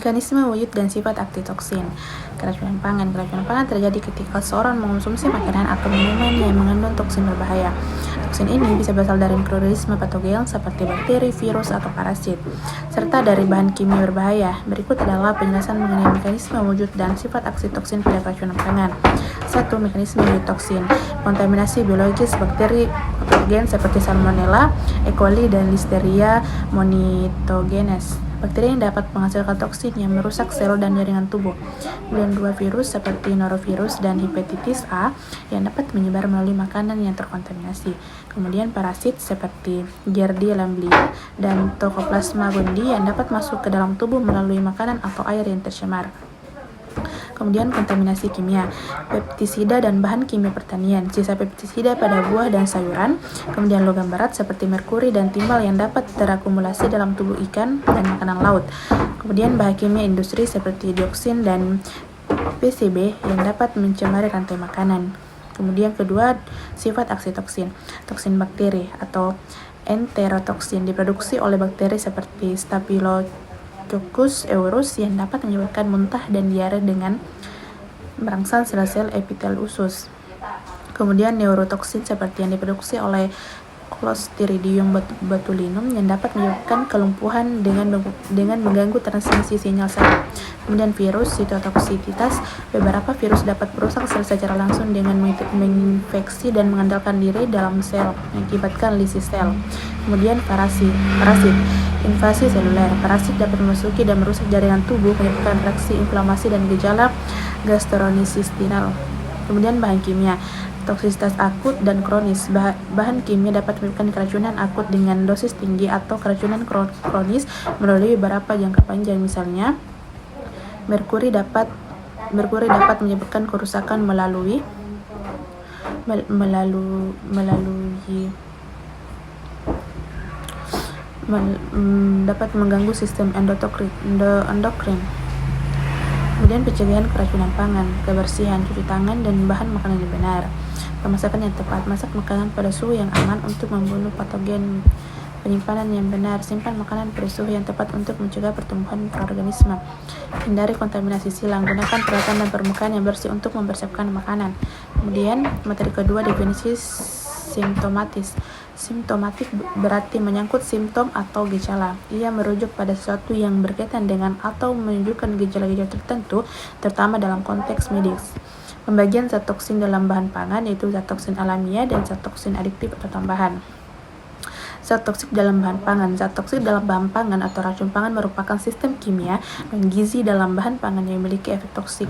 Mekanisme wujud dan sifat aktif toksin. Keracunan pangan. Keracunan pangan terjadi ketika seorang mengonsumsi makanan atau minuman yang mengandung toksin berbahaya. Toksin ini bisa berasal dari mikroorganisme patogen seperti bakteri, virus, atau parasit, serta dari bahan kimia berbahaya. Berikut adalah penjelasan mengenai mekanisme wujud dan sifat aksi toksin pada keracunan pangan. 1. Mekanisme wujud toksin. Kontaminasi biologis bakteri patogen seperti Salmonella, E. coli, dan Listeria monocytogenes. Bakteri yang dapat menghasilkan toksin yang merusak sel dan jaringan tubuh. Kemudian 2. Virus seperti norovirus dan hepatitis A yang dapat menyebar melalui makanan yang terkontaminasi. Kemudian parasit seperti Giardia lamblia dan Toxoplasma gondii yang dapat masuk ke dalam tubuh melalui makanan atau air yang tercemar. Kemudian kontaminasi kimia, pestisida dan bahan kimia pertanian, sisa pestisida pada buah dan sayuran, kemudian logam berat seperti merkuri dan timbal yang dapat terakumulasi dalam tubuh ikan dan makanan laut. Kemudian bahan kimia industri seperti dioksin dan PCB yang dapat mencemari rantai makanan. Kemudian kedua, sifat aksi toksin. Toksin bakteri atau enterotoksin diproduksi oleh bakteri seperti Staphylococcus aureus yang dapat menyebabkan muntah dan diare dengan merangsang sel-sel epitel usus. Kemudian neurotoksin seperti yang diproduksi oleh Clostridium botulinum yang dapat menyebabkan kelumpuhan dengan mengganggu transmisi sinyal saraf. Kemudian virus, sitotoksisitas. Beberapa virus dapat merusak sel secara langsung dengan menginfeksi dan mengandalkan diri dalam sel, mengakibatkan lisis sel. Kemudian parasit. Invasi seluler. Parasit dapat memasuki dan merusak jaringan tubuh, menyebabkan reaksi inflamasi dan gejala gastrointestinal. Kemudian bahan kimia. Toksisitas akut dan kronis. Bahan kimia dapat menyebabkan keracunan akut dengan dosis tinggi atau keracunan kronis melalui beberapa jangka panjang. Misalnya, merkuri dapat menyebabkan kerusakan dapat mengganggu sistem endokrin. Kemudian pencegahan keracunan pangan, kebersihan, cuci tangan, dan bahan makanan yang benar. Pemasakan yang tepat. Masak makanan pada suhu yang aman untuk membunuh patogen. Penyimpanan yang benar. Simpan makanan pada suhu yang tepat untuk mencegah pertumbuhan mikroorganisme. Hindari kontaminasi silang. Gunakan peralatan dan permukaan yang bersih untuk mempersiapkan makanan. Kemudian materi kedua, definisi simptomatis. Simptomatik berarti menyangkut simptom atau gejala. Ia merujuk pada sesuatu yang berkaitan dengan atau menunjukkan gejala-gejala tertentu, terutama dalam konteks medis. Pembagian zat toksin dalam bahan pangan yaitu zat toksin alamiah dan zat toksin adiktif atau tambahan. Zat toksik dalam bahan pangan. Zat toksik dalam bahan pangan atau racun pangan merupakan sistem kimia dan gizi dalam bahan pangan yang memiliki efek toksik.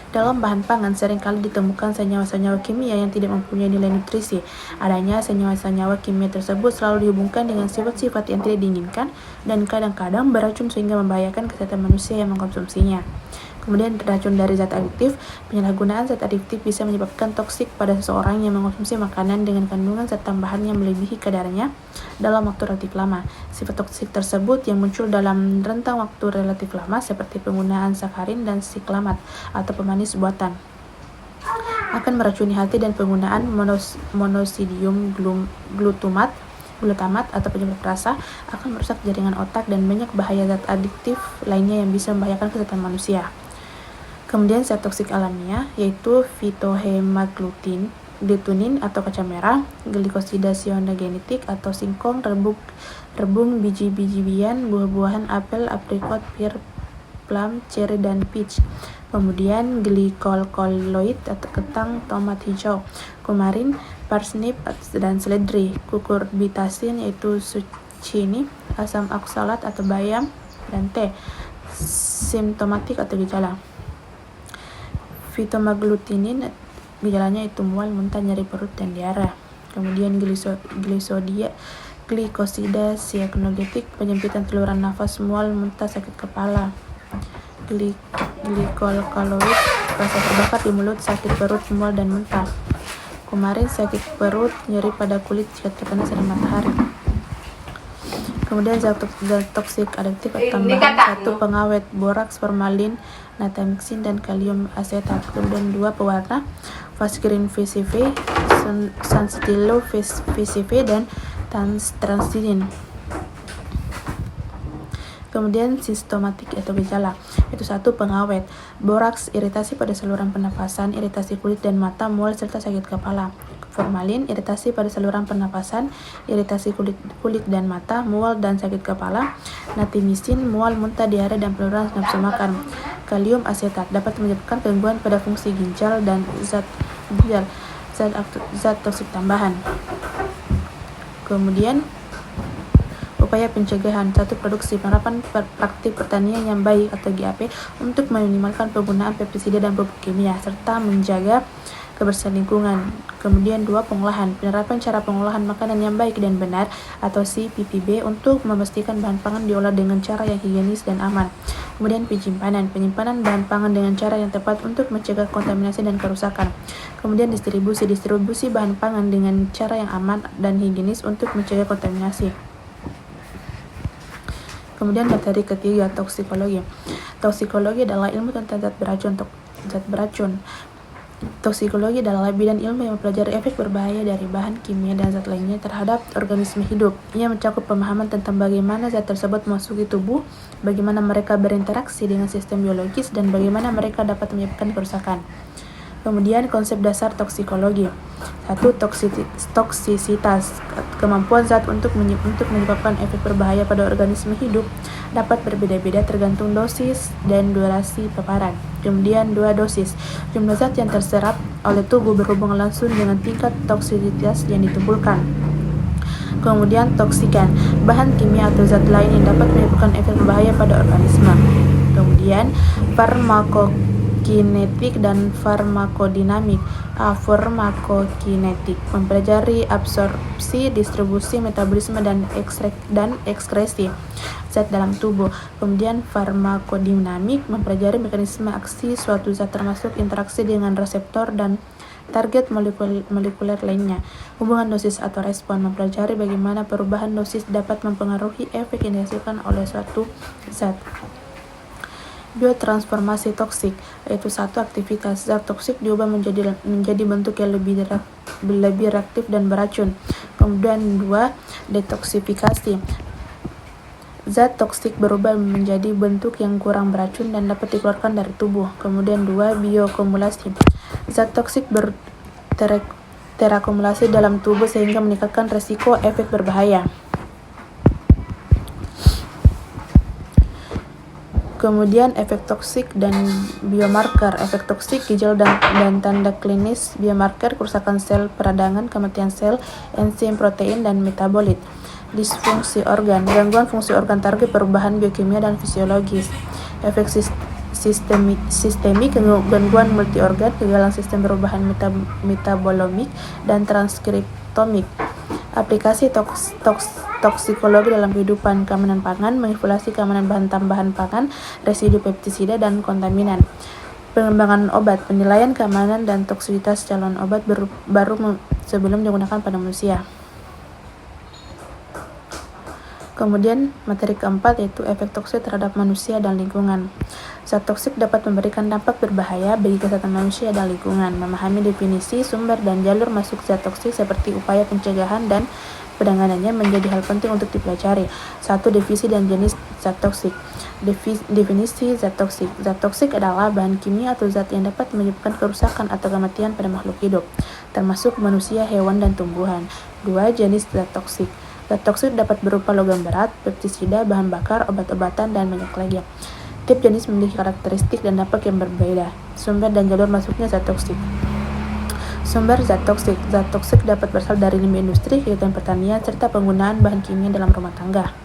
Dalam bahan pangan seringkali ditemukan senyawa-senyawa kimia yang tidak mempunyai nilai nutrisi. Adanya senyawa-senyawa kimia tersebut selalu dihubungkan dengan sifat-sifat yang tidak diinginkan dan kadang-kadang beracun sehingga membahayakan kesehatan manusia yang mengkonsumsinya. Kemudian racun dari zat adiktif. Penyalahgunaan zat adiktif bisa menyebabkan toksik pada seseorang yang mengkonsumsi makanan dengan kandungan zat tambahan yang melebihi kadarnya dalam waktu relatif lama. Sifat toksik tersebut yang muncul dalam rentang waktu relatif lama seperti penggunaan sakarin dan siklamat atau pemanis buatan akan meracuni hati, dan penggunaan monosodium glutamat atau penyebab rasa akan merusak jaringan otak, dan banyak bahaya zat adiktif lainnya yang bisa membahayakan kesehatan manusia. Kemudian zat toksik alamiah yaitu phytohemagglutinin atau kacang merah, glikosida cyanogenic atau singkong, rebung biji-bijian, buah-buahan, apel, aprikot, pir, plum, ceri, dan peach. Kemudian glycol-colloid atau ketang, tomat hijau, kumarin, parsnip, dan seledri. Cucurbitacin yaitu zucchini, asam oksalat atau bayam, dan teh. Simptomatik atau gejala. Phytohemagglutinin gejalanya itu mual, muntah, nyeri perut, dan diare. Kemudian glikosida cyanogenic, penyempitan saluran nafas, mual, muntah, sakit kepala. Glycol-colloid, rasa terbakar di mulut, sakit perut, mual, dan muntah. Kumarin, sakit perut, nyeri pada kulit jika terkena sinar matahari. Kemudian zat toksik adiktif atau tambahan. 1. Pengawet, boraks, formalin, natamiksin, dan kalium asetat. Kemudian 2. Pewarna, Vasgreen VCV, Sunstilo VCV, dan transtinin. Kemudian simptomatik atau gejala, yaitu 1. Pengawet, boraks, iritasi pada saluran pernapasan, iritasi kulit dan mata, mual serta sakit kepala. Formalin, iritasi pada saluran pernapasan, iritasi kulit dan mata, mual dan sakit kepala. Natrimisin, mual, muntah, diare dan penurunan nafsu makan. Kalium asetat dapat menyebabkan gangguan pada fungsi ginjal dan zat toksik tambahan. Kemudian upaya pencegahan, 1. Produksi, penerapan praktik pertanian yang baik atau GAP untuk meminimalkan penggunaan pestisida dan pupuk kimia serta menjaga kebersihan lingkungan. Kemudian 2. Pengolahan, penerapan cara pengolahan makanan yang baik dan benar atau CPPB untuk memastikan bahan pangan diolah dengan cara yang higienis dan aman. Kemudian penyimpanan bahan pangan dengan cara yang tepat untuk mencegah kontaminasi dan kerusakan. Kemudian distribusi bahan pangan dengan cara yang aman dan higienis untuk mencegah kontaminasi. Kemudian materi ketiga, toksikologi. Toksikologi adalah ilmu tentang zat beracun. Toksikologi adalah bidang ilmu yang mempelajari efek berbahaya dari bahan kimia dan zat lainnya terhadap organisme hidup. Ia mencakup pemahaman tentang bagaimana zat tersebut memasuki tubuh, bagaimana mereka berinteraksi dengan sistem biologis, dan bagaimana mereka dapat menyebabkan kerusakan. Kemudian konsep dasar toksikologi. 1. Toksisitas, kemampuan zat untuk menyebabkan efek berbahaya pada organisme hidup dapat berbeda-beda tergantung dosis dan durasi paparan. Kemudian 2. Dosis, jumlah zat yang terserap oleh tubuh berhubungan langsung dengan tingkat toksisitas yang ditimbulkan. Kemudian toksikan, bahan kimia atau zat lain yang dapat menyebabkan efek berbahaya pada organisme. Kemudian farmakokinetik dan farmakodinamik. Farmakokinetik mempelajari absorpsi, distribusi, metabolisme dan ekskresi zat dalam tubuh. Kemudian farmakodinamik mempelajari mekanisme aksi suatu zat termasuk interaksi dengan reseptor dan target molekuler lainnya. Hubungan dosis atau respon mempelajari bagaimana perubahan dosis dapat mempengaruhi efek yang dihasilkan oleh suatu zat. Biotransformasi toksik, yaitu 1. Aktivitas zat toksik diubah menjadi bentuk yang lebih reaktif dan beracun. Kemudian 2. Detoksifikasi, zat toksik berubah menjadi bentuk yang kurang beracun dan dapat dikeluarkan dari tubuh. Kemudian 2. Bioakumulasi, zat toksik terakumulasi dalam tubuh sehingga meningkatkan resiko efek berbahaya. Kemudian efek toksik dan biomarker. Efek toksik, gejala dan tanda klinis, biomarker, kerusakan sel peradangan, kematian sel, enzim, protein, dan metabolit. Disfungsi organ, gangguan fungsi organ target, perubahan biokimia dan fisiologis. Efek sistemik, gangguan multiorgan, kegagalan sistem perubahan metabolomik dan transkriptomik. Aplikasi toksikologi dalam kehidupan, keamanan pangan, manipulasi keamanan bahan tambahan pangan, residu pestisida dan kontaminan. Pengembangan obat, penilaian keamanan dan toksisitas calon obat baru sebelum digunakan pada manusia. Kemudian materi keempat yaitu efek toksik terhadap manusia dan lingkungan. Zat toksik dapat memberikan dampak berbahaya bagi kesehatan manusia dan lingkungan. Memahami definisi, sumber, dan jalur masuk zat toksik serta upaya pencegahan dan penanganannya menjadi hal penting untuk dipelajari. 1. Definisi dan jenis zat toksik. Definisi zat toksik. Zat toksik adalah bahan kimia atau zat yang dapat menyebabkan kerusakan atau kematian pada makhluk hidup, termasuk manusia, hewan, dan tumbuhan. 2. Jenis zat toksik. Zat toksik dapat berupa logam berat, pestisida, bahan bakar, obat-obatan, dan banyak lagi. Tiap jenis memiliki karakteristik dan dampak yang berbeda. Sumber dan jalur masuknya zat toksik. Sumber zat toksik. Zat toksik dapat berasal dari limbah industri, kegiatan pertanian, serta penggunaan bahan kimia dalam rumah tangga.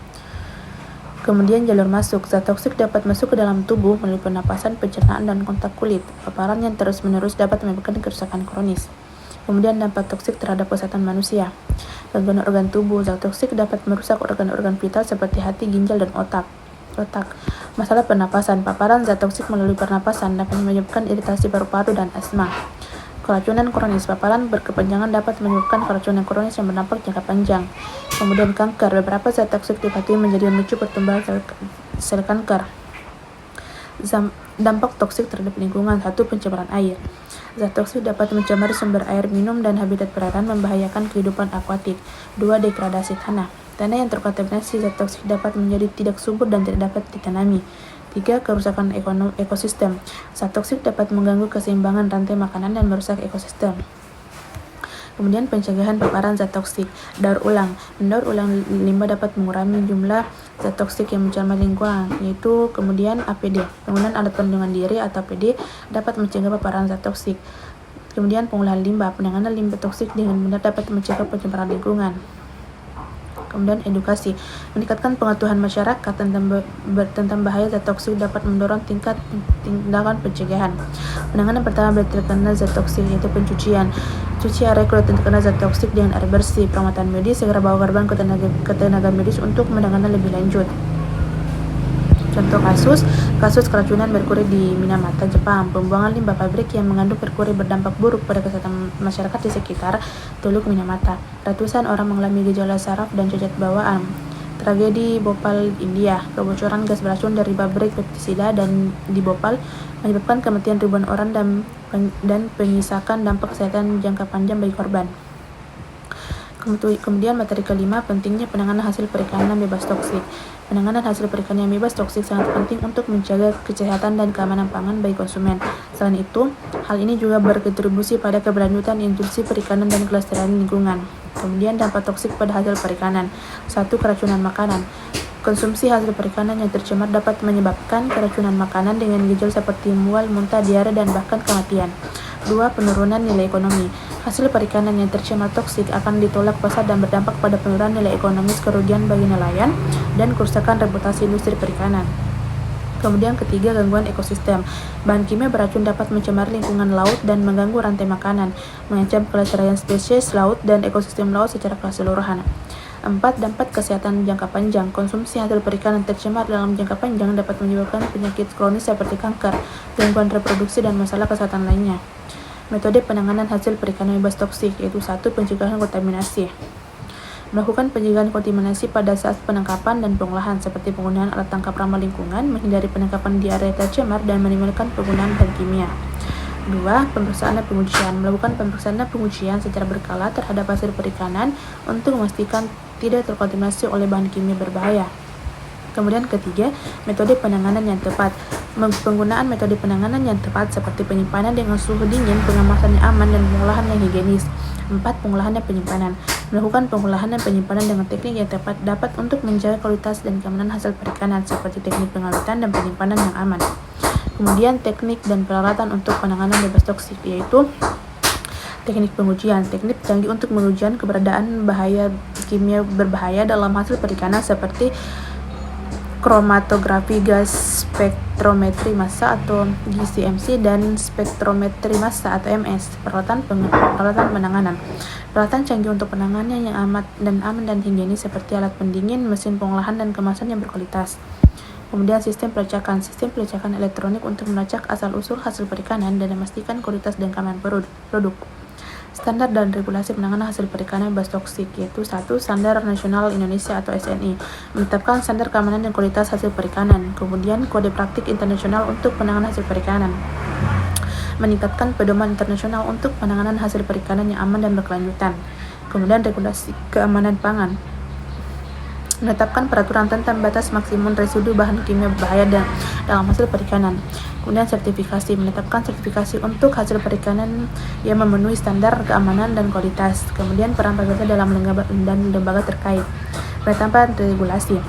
Kemudian jalur masuk. Zat toksik dapat masuk ke dalam tubuh melalui pernapasan, pencernaan, dan kontak kulit. Paparan yang terus-menerus dapat menyebabkan kerusakan kronis. Kemudian dampak toksik terhadap kesehatan manusia. Gangguan organ tubuh. Zat toksik dapat merusak organ-organ vital seperti hati, ginjal, dan otak. Masalah pernapasan. Paparan zat toksik melalui pernapasan dapat menyebabkan iritasi paru-paru dan asma. Keracunan kronis. Paparan berkepanjangan dapat menyebabkan keracunan kronis yang berdampak jangka panjang. Kemudian kanker. Beberapa zat toksik diketahui menjadi memicu pertumbuhan sel kanker. Dampak toksik terhadap lingkungan. 1. Pencemaran air. Zat toksik dapat mencemari sumber air minum dan habitat perairan, membahayakan kehidupan akuatik. 2. Degradasi tanah. Tanah yang terkontaminasi zat toksik dapat menjadi tidak subur dan tidak dapat ditanami. 3. Kerusakan ekosistem. Zat toksik dapat mengganggu keseimbangan rantai makanan dan merusak ekosistem. Kemudian pencegahan paparan zat toksik. Daur ulang. Mendaur ulang limbah dapat mengurangi jumlah zat toksik yang mencemar lingkungan, yaitu kemudian APD. Penggunaan alat pelindungan diri atau APD dapat mencegah paparan zat toksik. Kemudian pengolahan limbah. Penanganan limbah toksik dengan benar dapat mencegah pencemaran lingkungan. Kemudian edukasi, meningkatkan pengetahuan masyarakat tentang bahaya zat toksik dapat mendorong tingkat tindakan pencegahan. Penanganan pertama bila terkena zat toksik yaitu pencucian. Cuci area kulit yang terkena zat toksik dengan air bersih. Perawatan medis, segera bawa korban ke tenaga medis untuk penanganan lebih lanjut. Contoh kasus keracunan merkuri di Minamata, Jepang. Pembuangan limbah pabrik yang mengandung merkuri berdampak buruk pada kesehatan masyarakat di sekitar Teluk Minamata. Ratusan orang mengalami gejala saraf dan cacat bawaan. Tragedi Bhopal, India. Kebocoran gas beracun dari pabrik pestisida dan di Bhopal menyebabkan kematian ribuan orang dan penyisakan dampak kesehatan jangka panjang bagi korban. Kemudian materi kelima, pentingnya penanganan hasil perikanan bebas toksik. Penanganan hasil perikanan yang bebas toksik sangat penting untuk menjaga kesehatan dan keamanan pangan bagi konsumen. Selain itu, hal ini juga berkontribusi pada keberlanjutan industri perikanan dan kelestarian lingkungan. Kemudian dampak toksik pada hasil perikanan. 1. Keracunan makanan. Konsumsi hasil perikanan yang tercemar dapat menyebabkan keracunan makanan dengan gejala seperti mual, muntah, diare, dan bahkan kematian. 2. Penurunan nilai ekonomi. Hasil perikanan yang tercemar toksik akan ditolak pasar dan berdampak pada penurunan nilai ekonomis, kerugian bagi nelayan, dan kerusakan reputasi industri perikanan. Kemudian ketiga, gangguan ekosistem. Bahan kimia beracun dapat mencemari lingkungan laut dan mengganggu rantai makanan, mengancam kelestarian spesies laut dan ekosistem laut secara keseluruhan. 4. Dampak kesehatan jangka panjang. Konsumsi hasil perikanan tercemar dalam jangka panjang dapat menyebabkan penyakit kronis seperti kanker, gangguan reproduksi, dan masalah kesehatan lainnya. Metode penanganan hasil perikanan bebas toksik yaitu 1. Pencegahan kontaminasi. Melakukan pencegahan kontaminasi pada saat penangkapan dan pengolahan seperti penggunaan alat tangkap ramah lingkungan, menghindari penangkapan di area tercemar, dan minimalkan penggunaan bahan kimia. 2. Pemeriksaan dan pengujian. Melakukan pemeriksaan dan pengujian secara berkala terhadap hasil perikanan untuk memastikan tidak terkontaminasi oleh bahan kimia berbahaya. Kemudian ketiga, metode penanganan yang tepat. Penggunaan metode penanganan yang tepat seperti penyimpanan dengan suhu dingin, pengemasan yang aman, dan pengolahan yang higienis. 4. Pengolahan dan penyimpanan. Melakukan pengolahan dan penyimpanan dengan teknik yang tepat dapat untuk menjaga kualitas dan keamanan hasil perikanan seperti teknik pengawetan dan penyimpanan yang aman. Kemudian teknik dan peralatan untuk penanganan bebas toksik yaitu teknik pengujian. Teknik canggih untuk mengujian keberadaan bahaya kimia berbahaya dalam hasil perikanan seperti kromatografi gas spektrometri massa atau GCMC dan spektrometri massa atau MS. Peralatan penanganan. Peralatan canggih untuk penanganan yang aman dan higienis seperti alat pendingin, mesin pengolahan, dan kemasan yang berkualitas. Kemudian sistem pelacakan elektronik untuk melacak asal-usul hasil perikanan dan memastikan kualitas dan keamanan produk. Standar dan regulasi penanganan hasil perikanan bebas toksik yaitu 1. Standar Nasional Indonesia atau SNI menetapkan standar keamanan dan kualitas hasil perikanan. Kemudian kode praktik internasional untuk penanganan hasil perikanan, meningkatkan pedoman internasional untuk penanganan hasil perikanan yang aman dan berkelanjutan. Kemudian regulasi keamanan pangan menetapkan peraturan tentang batas maksimum residu bahan kimia berbahaya dalam hasil perikanan. Kemudian sertifikasi, menetapkan sertifikasi untuk hasil perikanan yang memenuhi standar keamanan dan kualitas. Kemudian peran pemerintah dalam lembaga terkait. Penetapan regulasi.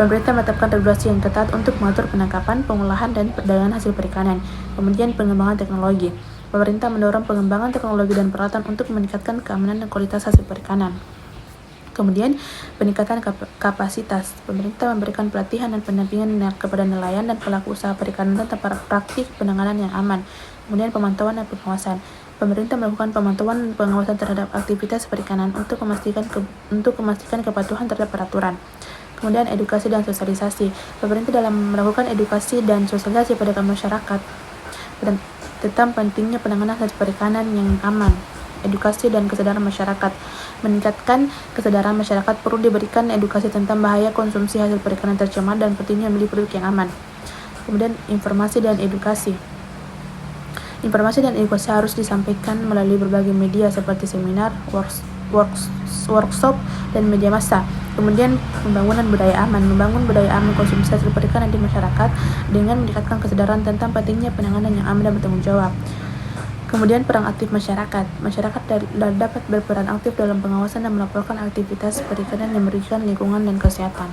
Pemerintah menetapkan regulasi yang ketat untuk mengatur penangkapan, pengolahan, dan perdagangan hasil perikanan. Kemudian pengembangan teknologi. Pemerintah mendorong pengembangan teknologi dan peralatan untuk meningkatkan keamanan dan kualitas hasil perikanan. Kemudian peningkatan kapasitas. Pemerintah memberikan pelatihan dan pendampingan kepada nelayan dan pelaku usaha perikanan tentang praktik penanganan yang aman. Kemudian pemantauan dan pengawasan. Pemerintah melakukan pemantauan dan pengawasan terhadap aktivitas perikanan untuk memastikan kepatuhan terhadap peraturan. Kemudian edukasi dan sosialisasi. Pemerintah dalam melakukan edukasi dan sosialisasi pada masyarakat tentang pentingnya penanganan hasil perikanan yang aman. Edukasi dan kesadaran masyarakat. Meningkatkan kesadaran masyarakat, perlu diberikan edukasi tentang bahaya konsumsi hasil perikanan tercemar dan pentingnya memilih produk yang aman. Kemudian informasi dan edukasi. Informasi dan edukasi harus disampaikan melalui berbagai media seperti seminar, workshop, dan media massa. Kemudian pembangunan budaya aman, membangun budaya aman konsumsi hasil perikanan di masyarakat dengan meningkatkan kesadaran tentang pentingnya penanganan yang aman dan bertanggung jawab. Kemudian peran aktif masyarakat. Masyarakat dapat berperan aktif dalam pengawasan dan melaporkan aktivitas perikanan yang merugikan lingkungan dan kesehatan.